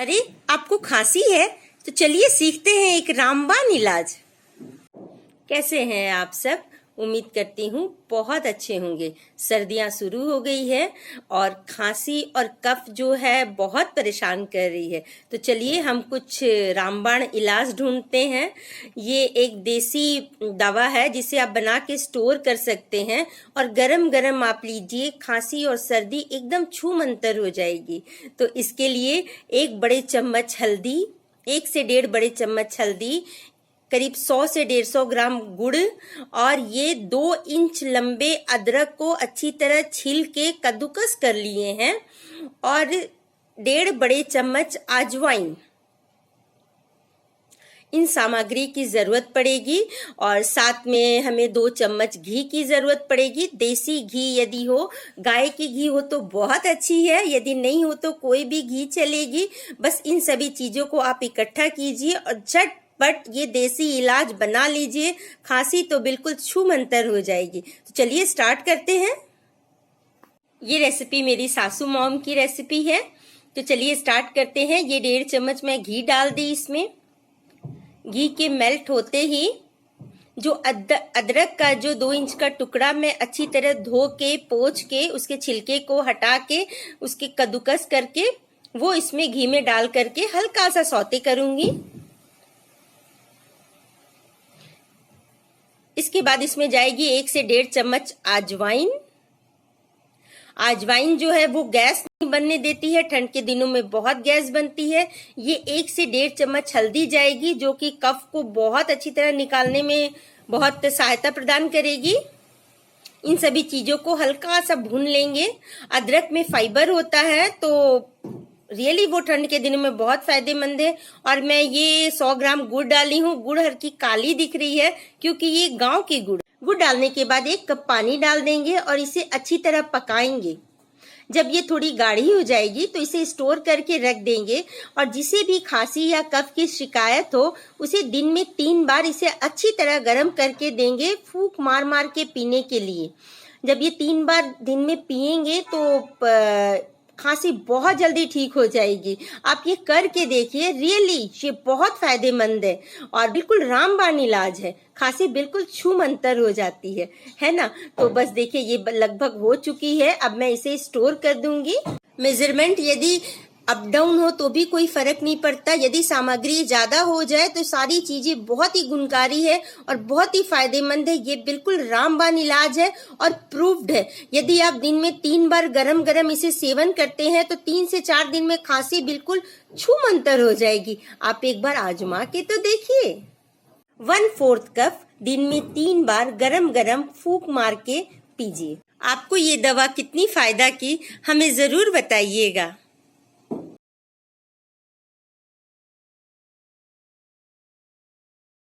अरे आपको खांसी है तो चलिए सीखते हैं एक रामबाण इलाज। कैसे हैं आप सब? उम्मीद करती हूँ बहुत अच्छे होंगे। सर्दियाँ शुरू हो गई है और खांसी और कफ जो है बहुत परेशान कर रही है। तो चलिए हम कुछ रामबाण इलाज ढूंढते हैं। ये एक देसी दवा है जिसे आप बना के स्टोर कर सकते हैं और गरम गरम आप लीजिए, खांसी और सर्दी एकदम छूमंतर हो जाएगी। तो इसके लिए 1 बड़े चम्मच हल्दी, 1 से 1.5 बड़े चम्मच हल्दी, करीब 100 से 150 ग्राम गुड़ और ये 2 इंच लंबे अदरक को अच्छी तरह छील के कद्दूकस कर लिए हैं और 1.5 बड़े चम्मच अजवाइन। इन सामग्री की जरूरत पड़ेगी और साथ में हमें 2 चम्मच घी की जरूरत पड़ेगी। देसी घी यदि हो, गाय की घी हो तो बहुत अच्छी है, यदि नहीं हो तो कोई भी घी चलेगी। बस इन सभी चीजों को आप इकट्ठा कीजिए और झटपट ये देसी इलाज बना लीजिए। खांसी तो बिल्कुल छूमंतर हो जाएगी। तो चलिए स्टार्ट करते हैं। ये रेसिपी मेरी सासू मॉम की रेसिपी है। तो चलिए स्टार्ट करते हैं। ये 1.5 चम्मच मैं घी डाल दी इसमें। घी के मेल्ट होते ही जो अदरक का जो 2 इंच का टुकड़ा मैं अच्छी तरह धो के पोंछ के उसके छिलके को हटा के उसके कद्दूकस करके वो इसमें घी में डाल करके हल्का सा सौते करूंगी। इसके बाद इसमें जाएगी 1 से 1.5 चम्मच अजवाइन। अजवाइन जो है वो गैस नहीं बनने देती है, ठंड के दिनों में बहुत गैस बनती है। ये 1 से 1.5 चम्मच हल्दी जाएगी जो कि कफ को बहुत अच्छी तरह निकालने में बहुत सहायता प्रदान करेगी। इन सभी चीजों को हल्का सा भून लेंगे। अदरक में फाइबर होता है तो रियली वो ठंड के दिनों में बहुत फायदेमंद है। और मैं ये 100 ग्राम गुड़ डाली हूँ। गुड़ हल्की काली दिख रही है क्योंकि ये गांव की गुड़ डालने के बाद 1 कप पानी डाल देंगे और इसे अच्छी तरह पकाएंगे। जब ये थोड़ी गाढ़ी हो जाएगी तो इसे स्टोर करके रख देंगे और जिसे भी खांसी या कफ की शिकायत हो उसे दिन में 3 बार इसे अच्छी तरह गर्म करके देंगे, फूंक मार मार के पीने के लिए। जब ये 3 बार दिन में पिएंगे तो खांसी बहुत जल्दी ठीक हो जाएगी। आप ये करके देखिए, रियली ये बहुत फायदेमंद है और बिल्कुल रामबाण इलाज है। खांसी बिल्कुल छूमंतर हो जाती है ना। तो बस देखिए ये लगभग हो चुकी है। अब मैं इसे स्टोर कर दूंगी। मेजरमेंट यदि अप डाउन हो तो भी कोई फर्क नहीं पड़ता। यदि सामग्री ज्यादा हो जाए तो सारी चीजें बहुत ही गुणकारी है और बहुत ही फायदेमंद है। ये बिल्कुल रामबाण इलाज है और प्रूव्ड है। यदि आप दिन में 3 बार गरम गरम इसे सेवन करते हैं तो 3 से 4 दिन में खांसी बिल्कुल छूमंतर हो जाएगी। आप एक बार आजमा के तो देखिए। 1/4 कप दिन में 3 बार गरम गरम फूंक मार के पीजिए। आपको ये दवा कितनी फायदा की हमें जरूर बताइएगा।